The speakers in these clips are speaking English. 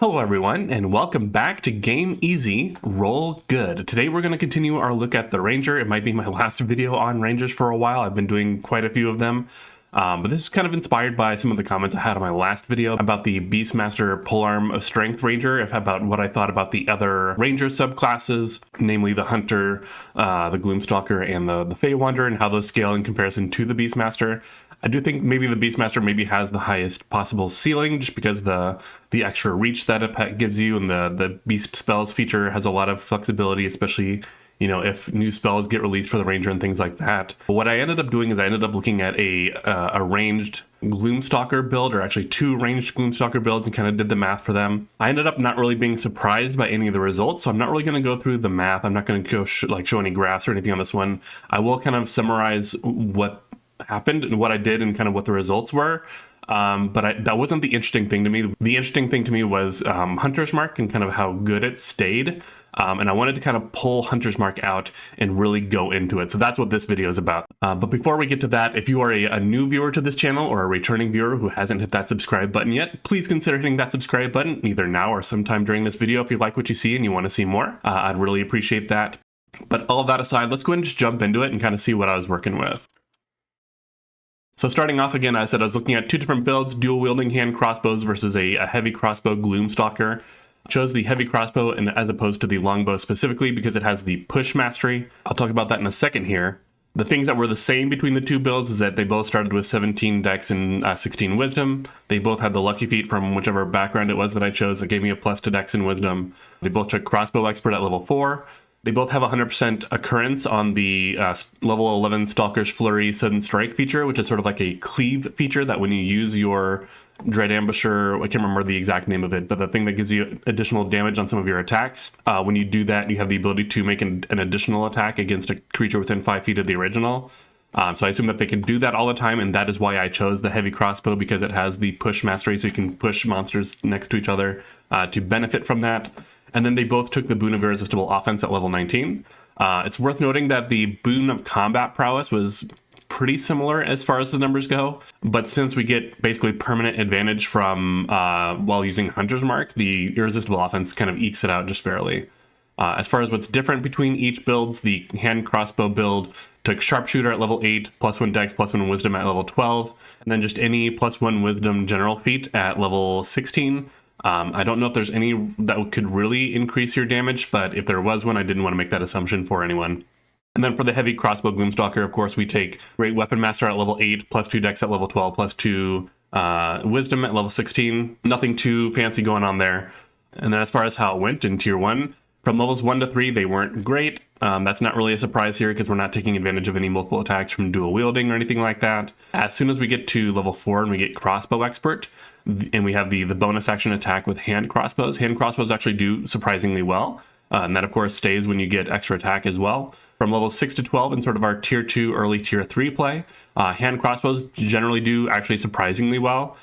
Hello everyone, and welcome back to Game Easy, Roll Good. Today we're going to continue our look at the Ranger. It might be my last video on Rangers for a while. I've been doing quite a few of them, but this is kind of inspired by some of the comments I had on my last video about the Beastmaster Polearm of Strength Ranger, about what I thought about the other Ranger subclasses, namely the Hunter, the Gloomstalker, and the Fey Wanderer, and how those scale in comparison to the Beastmaster. I do think maybe the Beastmaster maybe has the highest possible ceiling just because the extra reach that it gives you, and the Beast Spells feature has a lot of flexibility, especially, you know, if new spells get released for the Ranger and things like that. But what I ended up doing is I ended up looking at a ranged Gloomstalker build, or actually two ranged Gloomstalker builds, and kind of did the math for them. I ended up not really being surprised by any of the results, so I'm not really going to go through the math. I'm not going to go show any graphs or anything on this one. I will kind of summarize what happened and what I did and kind of what the results were. But that wasn't the interesting thing to me. The interesting thing to me was Hunter's Mark and kind of how good it stayed. And I wanted to kind of pull Hunter's Mark out and really go into it. So that's what this video is about. But before we get to that, if you are a new viewer to this channel or a returning viewer who hasn't hit that subscribe button yet, please consider hitting that subscribe button either now or sometime during this video if you like what you see and you want to see more. I'd really appreciate that. But all of that aside, let's go ahead and just jump into it and kind of see what I was working with. So starting off again, I said I was looking at two different builds, dual wielding hand crossbows versus a heavy crossbow Gloomstalker. Chose the heavy crossbow and as opposed to the longbow specifically because it has the push mastery. I'll talk about that in a second here. The things that were the same between the two builds is that they both started with 17 dex and 16 wisdom. They both had the lucky feat from whichever background it was that I chose that gave me a plus to dex and wisdom. They both took crossbow expert at level 4. They both have 100% occurrence on the level 11 Stalker's Flurry Sudden Strike feature, which is sort of like a cleave feature that when you use your Dread Ambusher, I can't remember the exact name of it, but the thing that gives you additional damage on some of your attacks, when you do that, you have the ability to make an additional attack against a creature within 5 feet of the original. So I assume that they can do that all the time, and that is why I chose the heavy crossbow, because it has the push mastery, so you can push monsters next to each other to benefit from that. And then they both took the Boon of Irresistible Offense at level 19. It's worth noting that the Boon of Combat Prowess was pretty similar as far as the numbers go, but since we get basically permanent advantage from while using Hunter's Mark, the Irresistible Offense kind of ekes it out just barely. As far as what's different between each builds, the hand crossbow build took Sharpshooter at level 8, plus 1 dex, plus 1 wisdom at level 12, and then just any plus 1 wisdom general feat at level 16. I don't know if there's any that could really increase your damage, but if there was one, I didn't want to make that assumption for anyone. And then for the heavy crossbow Gloomstalker, of course, we take Great Weapon Master at level 8, plus 2 dex at level 12, plus 2 wisdom at level 16. Nothing too fancy going on there. And then as far as how it went in tier 1, from levels 1 to 3, they weren't great. That's not really a surprise here because we're not taking advantage of any multiple attacks from dual wielding or anything like that. As soon as we get to level 4 and we get Crossbow Expert, and we have the bonus action attack with hand crossbows actually do surprisingly well. And that, of course, stays when you get extra attack as well. From level 6 to 12 in sort of our tier 2, early tier 3 play, hand crossbows generally do actually surprisingly well.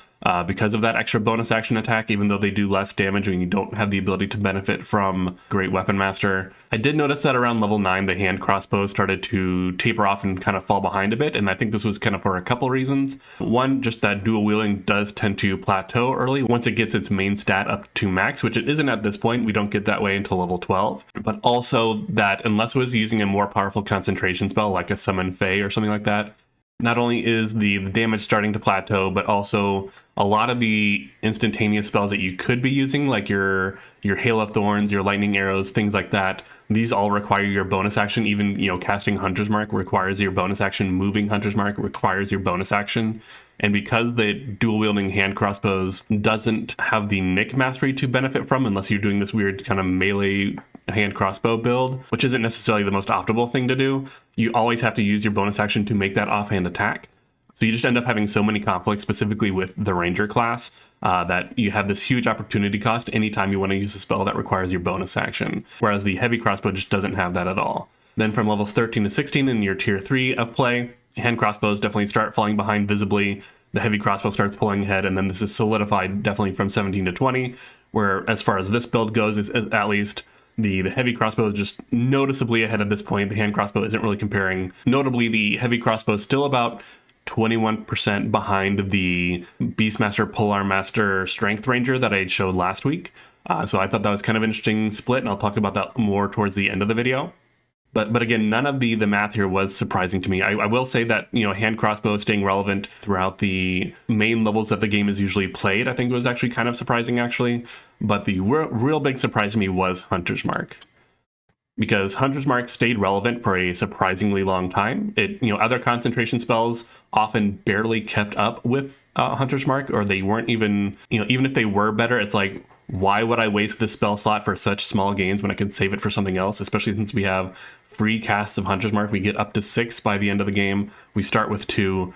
Because of that extra bonus action attack, even though they do less damage when you don't have the ability to benefit from Great Weapon Master. I did notice that around level 9, the hand crossbow started to taper off and kind of fall behind a bit, and I think this was kind of for a couple reasons. One, just that dual wielding does tend to plateau early once it gets its main stat up to max, which it isn't at this point. We don't get that way until level 12. But also that unless it was using a more powerful concentration spell like a Summon Fey or something like that, not only is the damage starting to plateau, but also a lot of the instantaneous spells that you could be using, like your Hail of Thorns, your Lightning Arrows, things like that, these all require your bonus action. Even, you know, casting Hunter's Mark requires your bonus action. Moving Hunter's Mark requires your bonus action. And because the dual-wielding hand crossbows doesn't have the Nick mastery to benefit from, unless you're doing this weird kind of melee hand crossbow build, which isn't necessarily the most optimal thing to do, you always have to use your bonus action to make that offhand attack. So you just end up having so many conflicts, specifically with the Ranger class, that you have this huge opportunity cost anytime you want to use a spell that requires your bonus action, whereas the heavy crossbow just doesn't have that at all. Then from levels 13 to 16 in your tier 3 of play, hand crossbows definitely start falling behind visibly. The heavy crossbow starts pulling ahead, and then this is solidified definitely from 17 to 20, where as far as this build goes, is at least the heavy crossbow is just noticeably ahead at this point. The hand crossbow isn't really comparing. Notably, the heavy crossbow is still about 21% behind the Beastmaster, Polearm Master, Strength Ranger that I showed last week. So I thought that was kind of an interesting split, and I'll talk about that more towards the end of the video. But again, none of the math here was surprising to me. I will say that, hand crossbow staying relevant throughout the main levels that the game is usually played, I think was actually kind of surprising, actually. But the real big surprise to me was Hunter's Mark. Because Hunter's Mark stayed relevant for a surprisingly long time. Other concentration spells often barely kept up with Hunter's Mark, or they weren't even, even if they were better, it's like, why would I waste this spell slot for such small gains when I could save it for something else, especially since we have free casts of Hunter's Mark. We get up to 6 by the end of the game. We start with 2.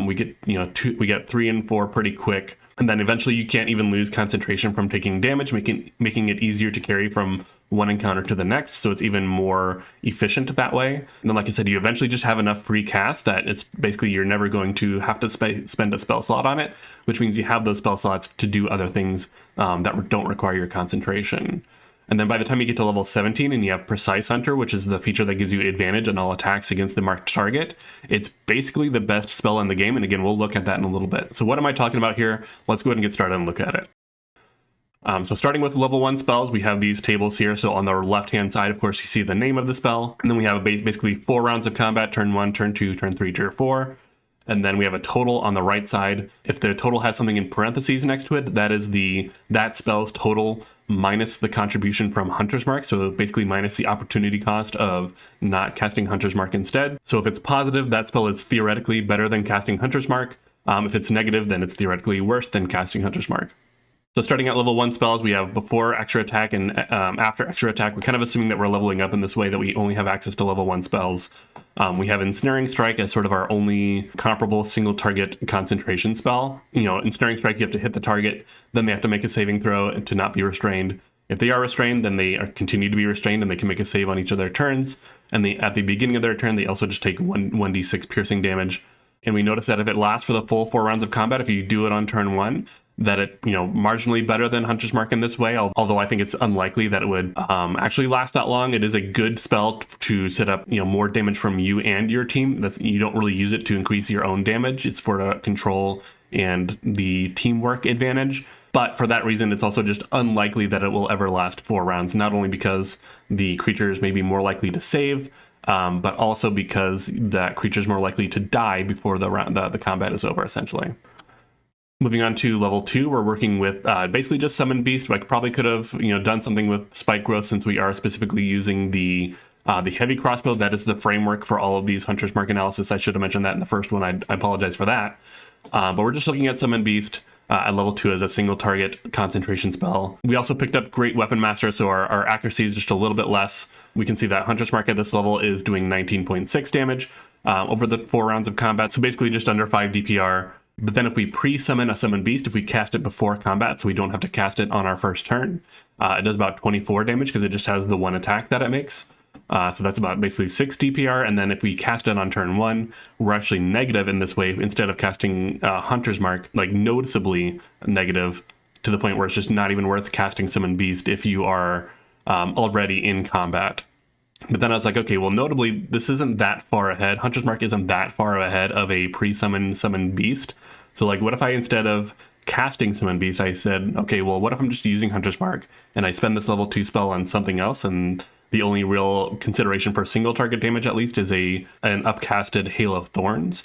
We get 3 and 4 pretty quick. And then eventually you can't even lose concentration from taking damage, making it easier to carry from one encounter to the next. So it's even more efficient that way. And then, like I said, you eventually just have enough free cast that it's basically you're never going to have to spend a spell slot on it, which means you have those spell slots to do other things that don't require your concentration. And then by the time you get to level 17 and you have Precise Hunter, which is the feature that gives you advantage on all attacks against the marked target, it's basically the best spell in the game. And again, we'll look at that in a little bit. So what am I talking about here? Let's go ahead and get started and look at it. So starting with level 1 spells, we have these tables here. So on the left-hand side, of course, you see the name of the spell. And then we have basically 4 rounds of combat, turn 1, turn 2, turn 3, turn 4. And then we have a total on the right side. If the total has something in parentheses next to it, that is that spell's total minus the contribution from Hunter's Mark. So basically minus the opportunity cost of not casting Hunter's Mark instead. So if it's positive, that spell is theoretically better than casting Hunter's Mark. If it's negative, then it's theoretically worse than casting Hunter's Mark. So starting at level 1 spells, we have before extra attack and after extra attack. We're kind of assuming that we're leveling up in this way, that we only have access to level 1 spells. We have Ensnaring Strike as sort of our only comparable single target concentration spell. Ensnaring Strike, you have to hit the target, then they have to make a saving throw to not be restrained. If they are restrained, then they continue to be restrained and they can make a save on each of their turns. And at the beginning of their turn, they also just take 1d6 piercing damage. And we notice that if it lasts for the full 4 rounds of combat, if you do it on turn 1, that it, marginally better than Hunter's Mark in this way, although I think it's unlikely that it would actually last that long. It is a good spell to set up, more damage from you and your team. You don't really use it to increase your own damage. It's for the control and the teamwork advantage. But for that reason, it's also just unlikely that it will ever last 4 rounds, not only because the creatures may be more likely to save, but also because that creature is more likely to die before the combat is over, essentially. Moving on to level 2, we're working with basically just Summon Beast. I probably could have done something with Spike Growth, since we are specifically using the heavy crossbow. That is the framework for all of these Hunter's Mark analysis. I should have mentioned that in the first one. I apologize for that. But we're just looking at Summon Beast at level 2 as a single target concentration spell. We also picked up Great Weapon Master, so our accuracy is just a little bit less. We can see that Hunter's Mark at this level is doing 19.6 damage over the 4 rounds of combat, so basically just under 5 DPR. But then if we pre-summon a Summon Beast, if we cast it before combat, so we don't have to cast it on our first turn, it does about 24 damage because it just has the 1 attack that it makes. So that's about basically 6 DPR. And then if we cast it on turn 1, we're actually negative in this way. Instead of casting Hunter's Mark, like noticeably negative, to the point where it's just not even worth casting Summon Beast if you are already in combat. But then I was like, okay, well, notably, this isn't that far ahead. Hunter's Mark isn't that far ahead of a pre-summon Summon Beast. So like, what if I, instead of casting Summon Beast, I said, okay, well, what if I'm just using Hunter's Mark and I spend this level 2 spell on something else, and the only real consideration for single target damage, at least, is an upcasted Hail of Thorns.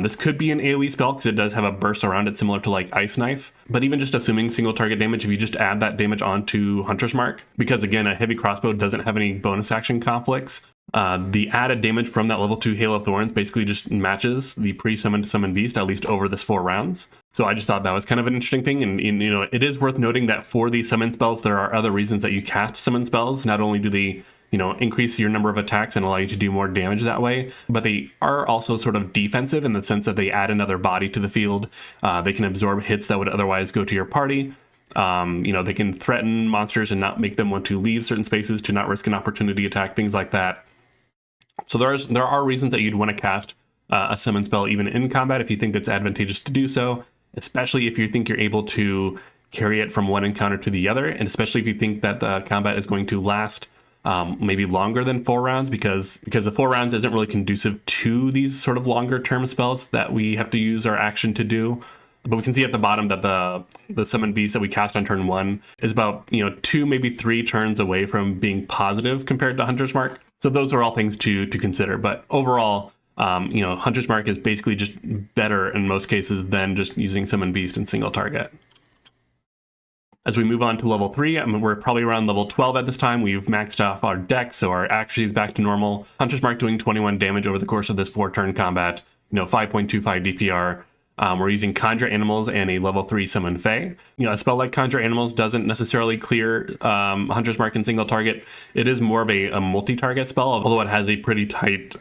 This could be an AoE spell because it does have a burst around it similar to like Ice Knife. But even just assuming single target damage, if you just add that damage onto Hunter's Mark, because again, a heavy crossbow doesn't have any bonus action conflicts, the added damage from that level 2 Hail of Thorns basically just matches the pre-summoned Summon Beast, at least over this 4 rounds. So I just thought that was kind of an interesting thing. And it is worth noting that for these summon spells, there are other reasons that you cast summon spells. Not only do they increase your number of attacks and allow you to do more damage that way, but they are also sort of defensive in the sense that they add another body to the field. They can absorb hits that would otherwise go to your party. They can threaten monsters and not make them want to leave certain spaces to not risk an opportunity attack, things like that. So there are reasons that you'd want to cast a summon spell even in combat if you think it's advantageous to do so, especially if you think you're able to carry it from one encounter to the other, and especially if you think that the combat is going to last maybe longer than 4 rounds because the 4 rounds isn't really conducive to these sort of longer term spells that we have to use our action to do. But we can see at the bottom that the summon beast that we cast on turn 1 is about 2, maybe 3 turns away from being positive compared to Hunter's Mark. So those are all things to consider. But overall, Hunter's Mark is basically just better in most cases than just using summon beast in single target. As we move on to level 3, we're probably around level 12 at this time. We've maxed off our deck, so our accuracy is back to normal. Hunter's Mark doing 21 damage over the course of this 4-turn combat, 5.25 DPR. We're using Conjure Animals and a level 3 Summon Fae. A spell like Conjure Animals doesn't necessarily clear Hunter's Mark in single target. It is more of a multi-target spell, although it has a pretty tight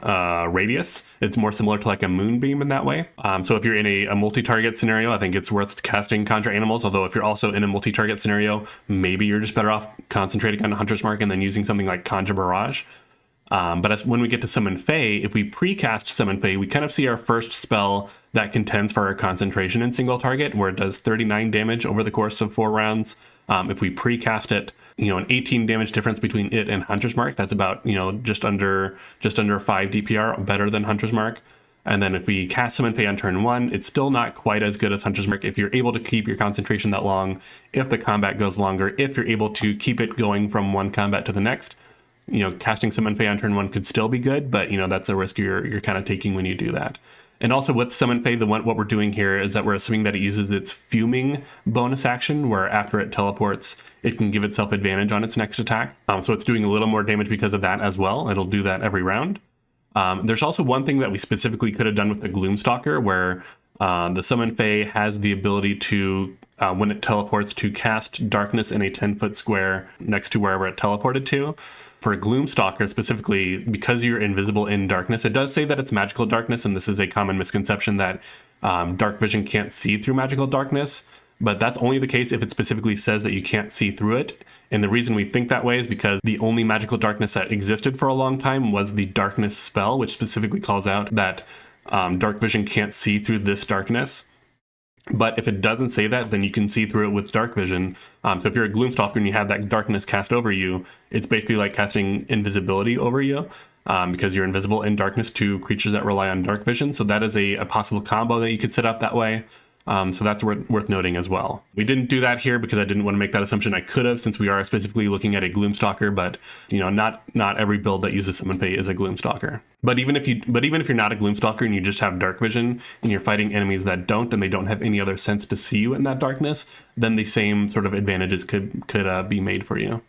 radius. It's more similar to like a Moonbeam in that way. So if you're in a multi-target scenario, I think it's worth casting Conjure Animals, although if you're also in a multi-target scenario, maybe you're just better off concentrating on Hunter's Mark and then using something like Conjure Barrage. But when we get to Summon Fae, if we pre-cast Summon Fae, we kind of see our first spell that contends for our concentration in single target, where it does 39 damage over the course of 4 rounds. If we pre-cast it, an 18 damage difference between it and Hunter's Mark, that's about, just under 5 DPR, better than Hunter's Mark. And then if we cast Summon Fae on turn 1, it's still not quite as good as Hunter's Mark if you're able to keep your concentration that long, if the combat goes longer, if you're able to keep it going from one combat to the next. Casting Summon Fae on turn 1 could still be good, but that's a risk you're kind of taking when you do that. And also with Summon Fae, what we're doing here is that we're assuming that it uses its Fuming bonus action, where after it teleports, it can give itself advantage on its next attack. So it's doing a little more damage because of that as well. It'll do that every round. There's also one thing that we specifically could have done with the Gloomstalker, where the Summon Fae has the ability to, when it teleports, to cast Darkness in a 10-foot square next to wherever it teleported to. For a Gloomstalker specifically, because you're invisible in darkness, it does say that it's magical darkness, and this is a common misconception that dark vision can't see through magical darkness, but that's only the case if it specifically says that you can't see through it. And the reason we think that way is because the only magical darkness that existed for a long time was the darkness spell, which specifically calls out that dark vision can't see through this darkness. But if it doesn't say that, then you can see through it with dark vision. So if you're a Gloomstalker and you have that darkness cast over you, it's basically like casting invisibility over you, because you're invisible in darkness to creatures that rely on dark vision. So that is a possible combo that you could set up that way. So that's worth noting as well. We didn't do that here because I didn't want to make that assumption. I could have, since we are specifically looking at a Gloomstalker, but not every build that uses Summon Fae is a Gloomstalker. But even if you're not a Gloomstalker and you just have dark vision and you're fighting enemies that don't, and they don't have any other sense to see you in that darkness, then the same sort of advantages could be made for you.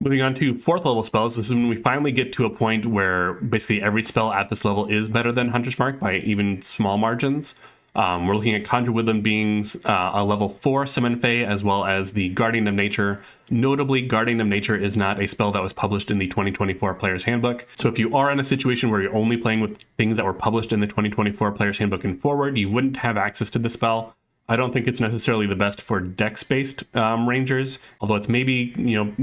Moving on to 4th level spells, this is when we finally get to a point where basically every spell at this level is better than Hunter's Mark by even small margins. We're looking at Conjure Woodland Beings, a level 4 Summon Fae, as well as the Guardian of Nature. Notably, Guardian of Nature is not a spell that was published in the 2024 Player's Handbook. So if you are in a situation where you're only playing with things that were published in the 2024 Player's Handbook and forward, you wouldn't have access to the spell. I don't think it's necessarily the best for dex-based rangers, although it's maybe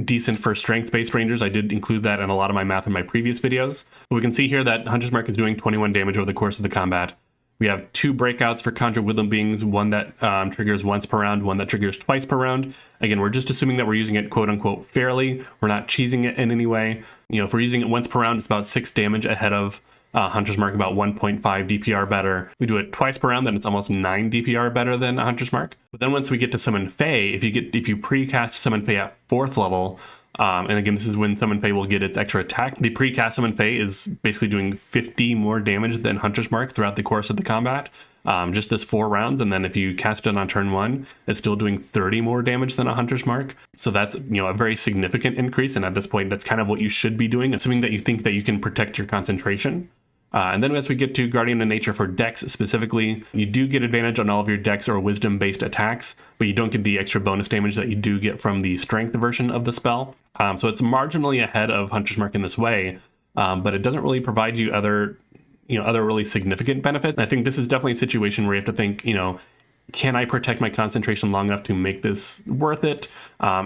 decent for strength-based rangers. I did include that in a lot of my math in my previous videos. But we can see here that Hunter's Mark is doing 21 damage over the course of the combat. We have 2 breakouts for Conjure Woodland Beings, one that triggers once per round, one that triggers twice per round. Again, we're just assuming that we're using it quote-unquote fairly. We're not cheesing it in any way. If we're using it once per round, it's about 6 damage ahead of Hunter's Mark, about 1.5 DPR better. If we do it twice per round, then it's almost 9 DPR better than Hunter's Mark. But then once we get to Summon Fae, if you pre-cast Summon Fae at 4th level, and again, this is when Summon Fae will get its extra attack. The pre-cast Summon Fae is basically doing 50 more damage than Hunter's Mark throughout the course of the combat, just this 4 rounds. And then if you cast it on turn 1, it's still doing 30 more damage than a Hunter's Mark. So that's a very significant increase. And at this point, that's kind of what you should be doing, assuming that you think that you can protect your concentration. And then as we get to Guardian of Nature for Dex specifically, you do get advantage on all of your Dex or Wisdom-based attacks, but you don't get the extra bonus damage that you do get from the Strength version of the spell. So it's marginally ahead of Hunter's Mark in this way, but it doesn't really provide you other really significant benefits. I think this is definitely a situation where you have to think, can I protect my concentration long enough to make this worth it?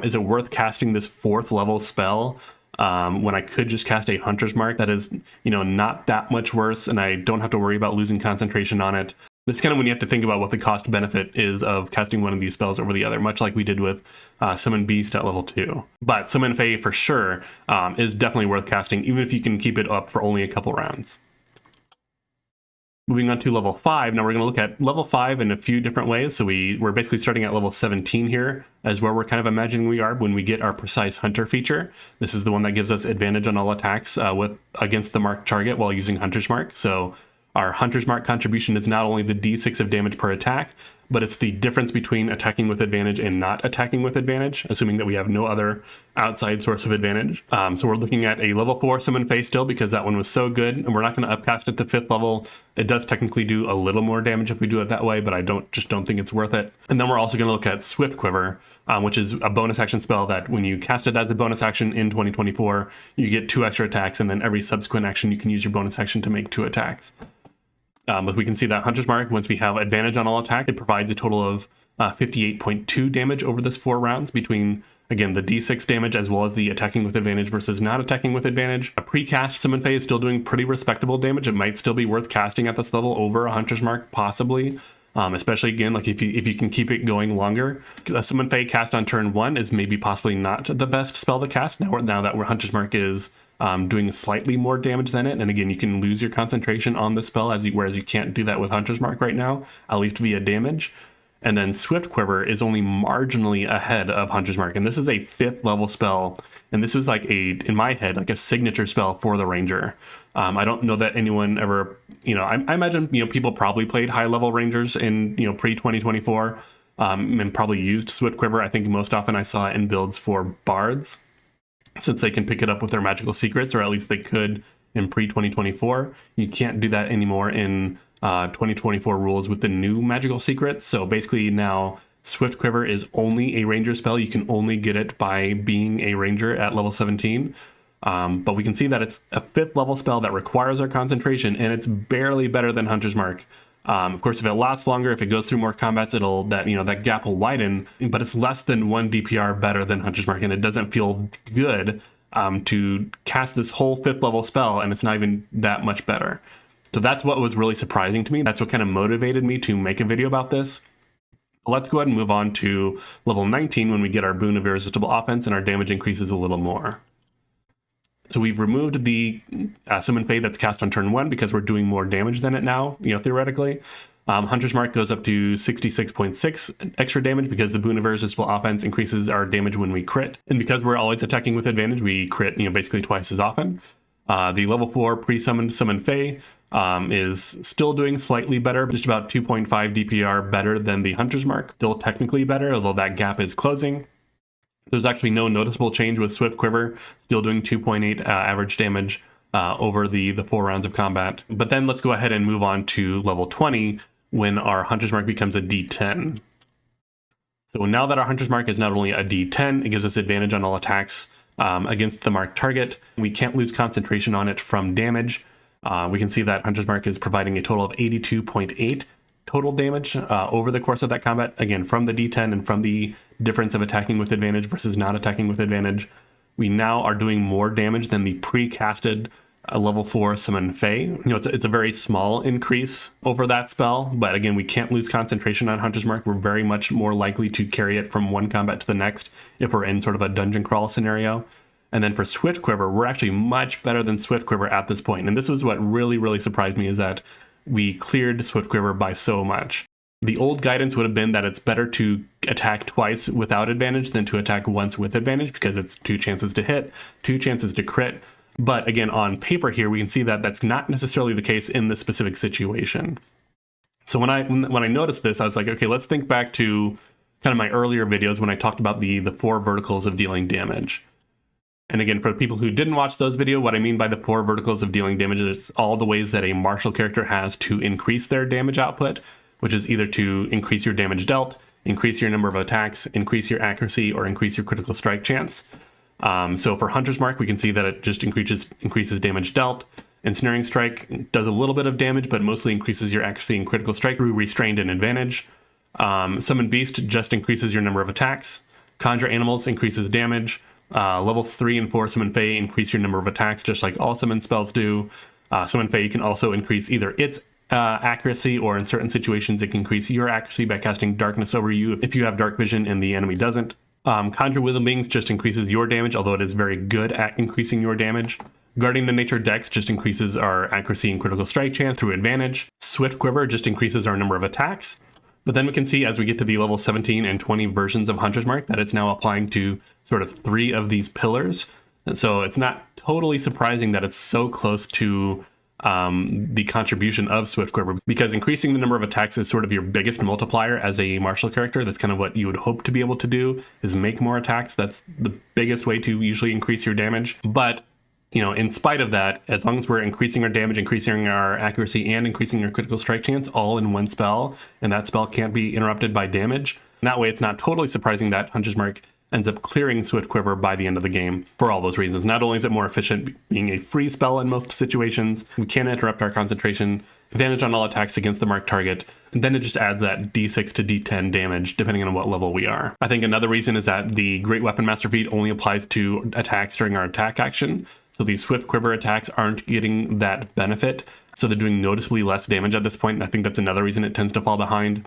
Is it worth casting this 4th level spell when I could just cast a Hunter's Mark that is, not that much worse, and I don't have to worry about losing concentration on it? This is kind of when you have to think about what the cost benefit is of casting one of these spells over the other, much like we did with Summon Beast at level 2. But Summon Fae for sure is definitely worth casting, even if you can keep it up for only a couple rounds. Moving on to level 5, now we're going to look at level 5 in a few different ways. So we're basically starting at level 17 here, as where we're kind of imagining we are when we get our Precise Hunter feature. This is the one that gives us advantage on all attacks against the marked target while using Hunter's Mark. So our Hunter's Mark contribution is not only the d6 of damage per attack, but it's the difference between attacking with advantage and not attacking with advantage, assuming that we have no other outside source of advantage. So we're looking at a level 4 Summon Fae still, because that one was so good, and we're not going to upcast it to 5th level. It does technically do a little more damage if we do it that way, but I just don't think it's worth it. And then we're also going to look at Swift Quiver, which is a bonus action spell that when you cast it as a bonus action in 2024, you get 2 extra attacks, and then every subsequent action you can use your bonus action to make 2 attacks. But we can see that Hunter's Mark, once we have advantage on all attack, it provides a total of 58.2 damage over this 4 rounds between, again, the d6 damage as well as the attacking with advantage versus not attacking with advantage. A pre-cast Summon Fae is still doing pretty respectable damage. It might still be worth casting at this level over a Hunter's Mark, possibly. Especially, again, like if you can keep it going longer. A Summon Fae cast on turn 1 is maybe possibly not the best spell to cast now that Hunter's Mark is doing slightly more damage than it. And again, you can lose your concentration on the spell, whereas you can't do that with Hunter's Mark right now, at least via damage. And then Swift Quiver is only marginally ahead of Hunter's Mark. And this is a 5th level spell. And this was like in my head, like a signature spell for the Ranger. I don't know that anyone ever, I imagine, people probably played high level Rangers in, pre-2024 and probably used Swift Quiver. I think most often I saw it in builds for Bards, since they can pick it up with their magical secrets, or at least they could in pre-2024. You can't do that anymore in 2024 rules with the new magical secrets. So basically now Swift Quiver is only a Ranger spell. You can only get it by being a Ranger at level 17. But we can see that it's a 5th level spell that requires our concentration, and it's barely better than Hunter's Mark. Of course, if it lasts longer, if it goes through more combats, that gap will widen, but it's less than 1 DPR better than Hunter's Mark, and it doesn't feel good to cast this whole 5th level spell, and it's not even that much better. So that's what was really surprising to me. That's what kind of motivated me to make a video about this. Let's go ahead and move on to level 19 when we get our Boon of Irresistible Offense and our damage increases a little more. So we've removed the Summon Fae that's cast on turn 1 because we're doing more damage than it now, theoretically. Hunter's Mark goes up to 66.6 extra damage because the Boon of Irresistible Offense increases our damage when we crit. And because we're always attacking with advantage, we crit, basically twice as often. The level 4 pre-summoned Summon Fae is still doing slightly better, just about 2.5 DPR better than the Hunter's Mark. Still technically better, although that gap is closing. There's actually no noticeable change with Swift Quiver, still doing 2.8 average damage over the 4 rounds of combat. But then let's go ahead and move on to level 20 when our Hunter's Mark becomes a D10. So now that our Hunter's Mark is not only a D10, it gives us advantage on all attacks against the marked target. We can't lose concentration on it from damage. We can see that Hunter's Mark is providing a total of 82.8 total damage over the course of that combat, again, from the D10 and from the difference of attacking with advantage versus not attacking with advantage. We now are doing more damage than the pre-casted level 4 Summon Fae. It's a very small increase over that spell, but again, we can't lose concentration on Hunter's Mark. We're very much more likely to carry it from one combat to the next if we're in sort of a dungeon crawl scenario. And then for Swift Quiver, we're actually much better than Swift Quiver at this point. And this was what really, really surprised me, is that we cleared Swift Quiver by so much. The old guidance would have been that it's better to attack twice without advantage than to attack once with advantage, because it's 2 chances to hit, 2 chances to crit. But again, on paper here, we can see that that's not necessarily the case in this specific situation. So when I noticed this, I was like, okay, let's think back to kind of my earlier videos when I talked about the 4 verticals of dealing damage. And again, for people who didn't watch those videos, what I mean by the 4 verticals of dealing damage is all the ways that a martial character has to increase their damage output, which is either to increase your damage dealt, increase your number of attacks, increase your accuracy, or increase your critical strike chance. So for Hunter's Mark, we can see that it just increases damage dealt. Ensnaring Strike does a little bit of damage, but mostly increases your accuracy and critical strike through Restrained and Advantage. Summon Beast just increases your number of attacks. Conjure Animals increases damage. Levels 3 and 4 Summon Fae increase your number of attacks, just like all summon spells do. Summon Fae can also increase either its accuracy, or in certain situations it can increase your accuracy by casting darkness over you if you have dark vision and the enemy doesn't. Conjure Wither Beings just increases your damage, although it is very good at increasing your damage. Guarding the Nature Dex just increases our accuracy and critical strike chance through advantage. Swift Quiver just increases our number of attacks. But then we can see as we get to the level 17 and 20 versions of Hunter's Mark that it's now applying to sort of 3 of these pillars. And so it's not totally surprising that it's so close to the contribution of Swift Quiver, because increasing the number of attacks is sort of your biggest multiplier as a martial character. That's kind of what you would hope to be able to do, is make more attacks. That's the biggest way to usually increase your damage. But you know, in spite of that, as long as we're increasing our damage, increasing our accuracy, and increasing our critical strike chance all in one spell, and that spell can't be interrupted by damage, and that way it's not totally surprising that Hunter's Mark ends up clearing Swift Quiver by the end of the game for all those reasons. Not only is it more efficient being a free spell in most situations, we can't interrupt our concentration, advantage on all attacks against the marked target, and then it just adds that d6 to d10 damage depending on what level we are. I think another reason is that the Great Weapon Master feat only applies to attacks during our attack action, so these Swift Quiver attacks aren't getting that benefit, so they're doing noticeably less damage at this point, and I think that's another reason it tends to fall behind.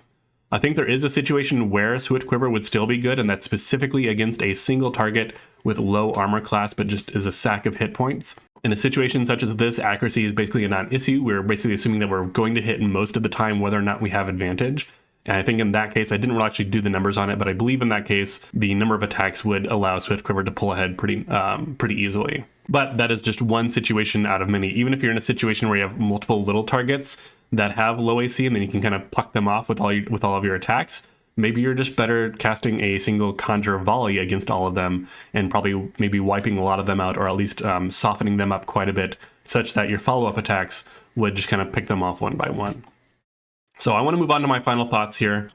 I think there is a situation where Swift Quiver would still be good, and that's specifically against a single target with low armor class, but just is a sack of hit points. In a situation such as this, accuracy is basically a non-issue. We're basically assuming that we're going to hit most of the time whether or not we have advantage. And I think in that case, I didn't really actually do the numbers on it, but I believe in that case, the number of attacks would allow Swift Quiver to pull ahead pretty easily. But that is just one situation out of many. Even if you're in a situation where you have multiple little targets that have low AC, and then you can kind of pluck them off with all of your attacks, maybe you're just better casting a single Conjure Volley against all of them, and probably maybe wiping a lot of them out, or at least softening them up quite a bit, such that your follow-up attacks would just kind of pick them off one by one. So I want to move on to my final thoughts here.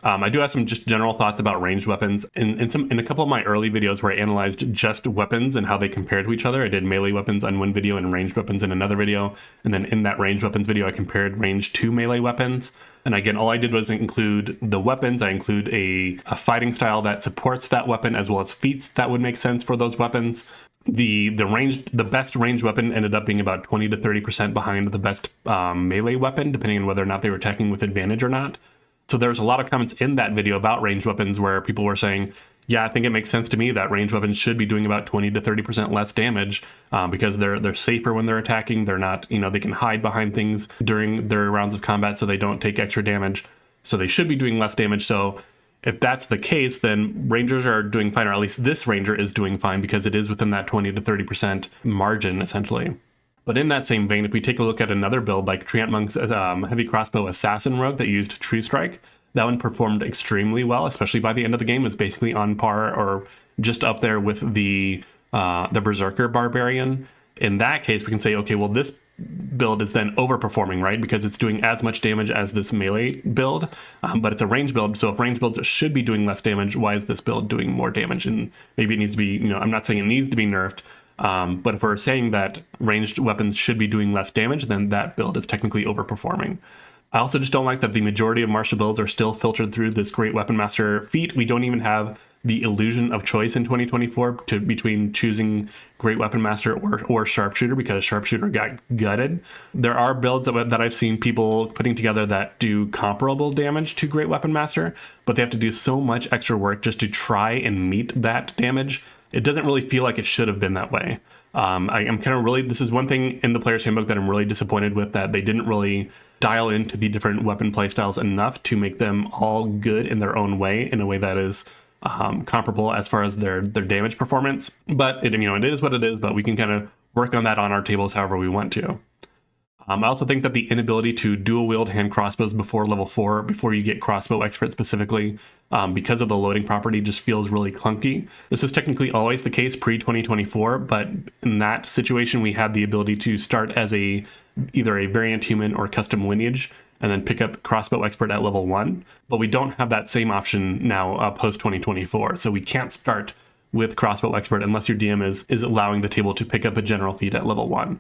I do have some just general thoughts about ranged weapons. In a couple of my early videos where I analyzed just weapons and how they compare to each other, I did melee weapons on one video and ranged weapons in another video. And then in that ranged weapons video, I compared ranged to melee weapons. And again, all I did was include the weapons. I include a fighting style that supports that weapon, as well as feats that would make sense for those weapons. The best ranged weapon ended up being about 20 to 30% behind the best melee weapon, depending on whether or not they were attacking with advantage or not. So there's a lot of comments in that video about ranged weapons where people were saying, yeah, I think it makes sense to me that ranged weapons should be doing about 20 to 30% less damage because they're safer when they're attacking. They're not, they can hide behind things during their rounds of combat so they don't take extra damage. So they should be doing less damage. So if that's the case, then rangers are doing fine, or at least this ranger is doing fine because it is within that 20 to 30% margin, essentially. But in that same vein, if we take a look at another build like Treant Monk's Heavy Crossbow Assassin Rogue that used True Strike, that one performed extremely well, especially by the end of the game. It was basically on par or just up there with the Berserker Barbarian. In that case, we can say, okay, well, this build is then overperforming, right? Because it's doing as much damage as this melee build, but it's a range build. So if range builds should be doing less damage, why is this build doing more damage? And maybe it needs to be, I'm not saying it needs to be nerfed, but if we're saying that ranged weapons should be doing less damage, then that build is technically overperforming. I also just don't like that the majority of martial builds are still filtered through this Great Weapon Master feat. We don't even have the illusion of choice in 2024 between choosing Great Weapon Master or Sharpshooter, because Sharpshooter got gutted. There are builds that I've seen people putting together that do comparable damage to Great Weapon Master, but they have to do so much extra work just to try and meet that damage. It doesn't really feel like it should have been that way. I'm kind of really, this is one thing in the Player's Handbook that I'm really disappointed with, that they didn't really dial into the different weapon playstyles enough to make them all good in their own way, in a way that is comparable as far as their damage performance. But it is what it is, but we can kind of work on that on our tables however we want to. I also think that the inability to dual wield hand crossbows before level 4, before you get crossbow expert specifically, because of the loading property, just feels really clunky. This is technically always the case pre-2024, but in that situation we had the ability to start as either a variant human or custom lineage, and then pick up crossbow expert at level 1. But we don't have that same option now post-2024, so we can't start with crossbow expert unless your DM is allowing the table to pick up a general feat at level 1.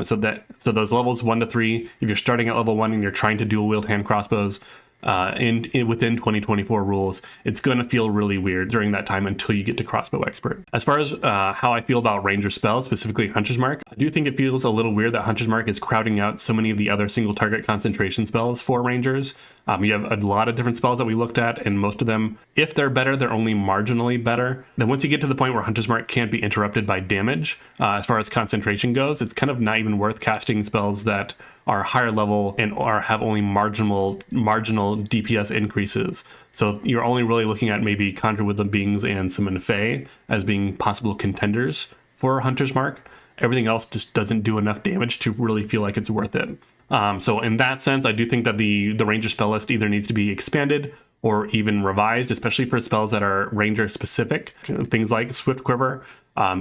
So those levels 1 to 3, if you're starting at level 1 and you're trying to dual wield hand crossbows, within 2024 rules, it's going to feel really weird during that time until you get to Crossbow Expert. As far as how I feel about Ranger spells, specifically Hunter's Mark, I do think it feels a little weird that Hunter's Mark is crowding out so many of the other single target concentration spells for Rangers. You have a lot of different spells that we looked at, and most of them, if they're better, they're only marginally better. Then once you get to the point where Hunter's Mark can't be interrupted by damage, as far as concentration goes, it's kind of not even worth casting spells that are higher level and have only marginal DPS increases. So you're only really looking at maybe Conjure with the Beings and Summon Fae as being possible contenders for Hunter's Mark. Everything else just doesn't do enough damage to really feel like it's worth it. So in that sense, I do think that the Ranger spell list either needs to be expanded or even revised, especially for spells that are Ranger specific, things like Swift Quiver,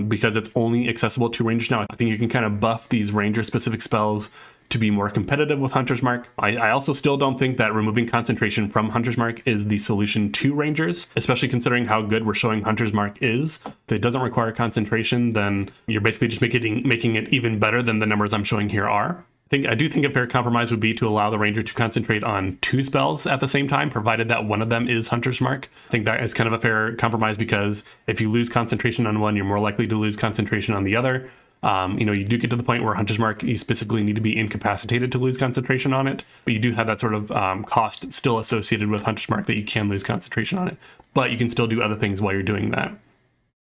because it's only accessible to Rangers now. I think you can kind of buff these Ranger specific spells to be more competitive with Hunter's Mark. I also still don't think that removing concentration from Hunter's Mark is the solution to Rangers, especially considering how good we're showing Hunter's Mark is. If it doesn't require concentration, then you're basically just making it even better than the numbers I'm showing here are. I do think a fair compromise would be to allow the Ranger to concentrate on 2 spells at the same time, provided that one of them is Hunter's Mark. I think that is kind of a fair compromise, because if you lose concentration on one, you're more likely to lose concentration on the other. You do get to the point where Hunter's Mark, you specifically need to be incapacitated to lose concentration on it, but you do have that sort of cost still associated with Hunter's Mark that you can lose concentration on it, but you can still do other things while you're doing that.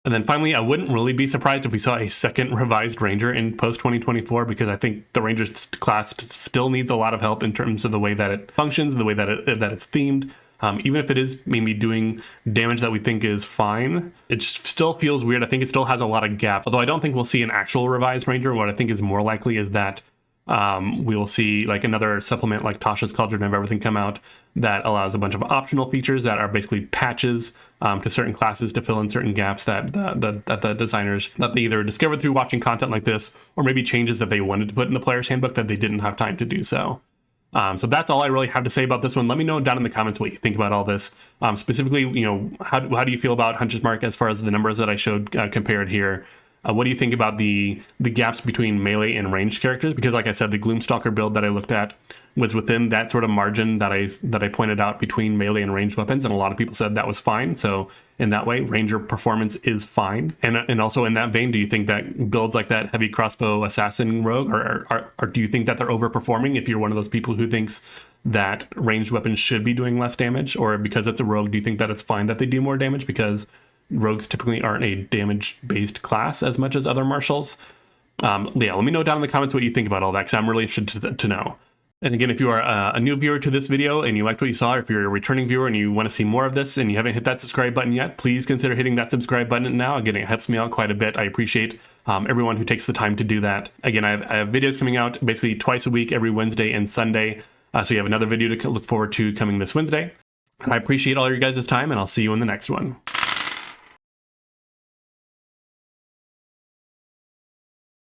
And then finally, I wouldn't really be surprised if we saw a second revised Ranger in post-2024, because I think the Ranger class still needs a lot of help in terms of the way that it functions, the way that it's themed. Even if it is maybe doing damage that we think is fine, it just still feels weird. I think it still has a lot of gaps. Although I don't think we'll see an actual revised Ranger. What I think is more likely is that we will see like another supplement like Tasha's Cauldron of Everything come out that allows a bunch of optional features that are basically patches to certain classes to fill in certain gaps that the designers that they either discovered through watching content like this, or maybe changes that they wanted to put in the player's handbook that they didn't have time to do so. So that's all I really have to say about this one. Let me know down in the comments what you think about all this. Specifically, how do you feel about Hunter's Mark as far as the numbers that I showed compared here? What do you think about the gaps between melee and ranged characters? Because like I said, the Gloomstalker build that I looked at was within that sort of margin that I pointed out between melee and ranged weapons, and a lot of people said that was fine. So in that way, Ranger performance is fine. And also in that vein, do you think that builds like that heavy crossbow assassin rogue, or do you think that they're overperforming if you're one of those people who thinks that ranged weapons should be doing less damage? Or because it's a rogue, do you think that it's fine that they do more damage because rogues typically aren't a damage-based class as much as other martials? Yeah, let me know down in the comments what you think about all that, because I'm really interested to know. And again, if you are a new viewer to this video and you liked what you saw, or if you're a returning viewer and you want to see more of this and you haven't hit that subscribe button yet, please consider hitting that subscribe button now. Again, it helps me out quite a bit. I appreciate everyone who takes the time to do that. Again, I have videos coming out basically twice a week, every Wednesday and Sunday. So you have another video to look forward to coming this Wednesday. I appreciate all your guys' time, and I'll see you in the next one.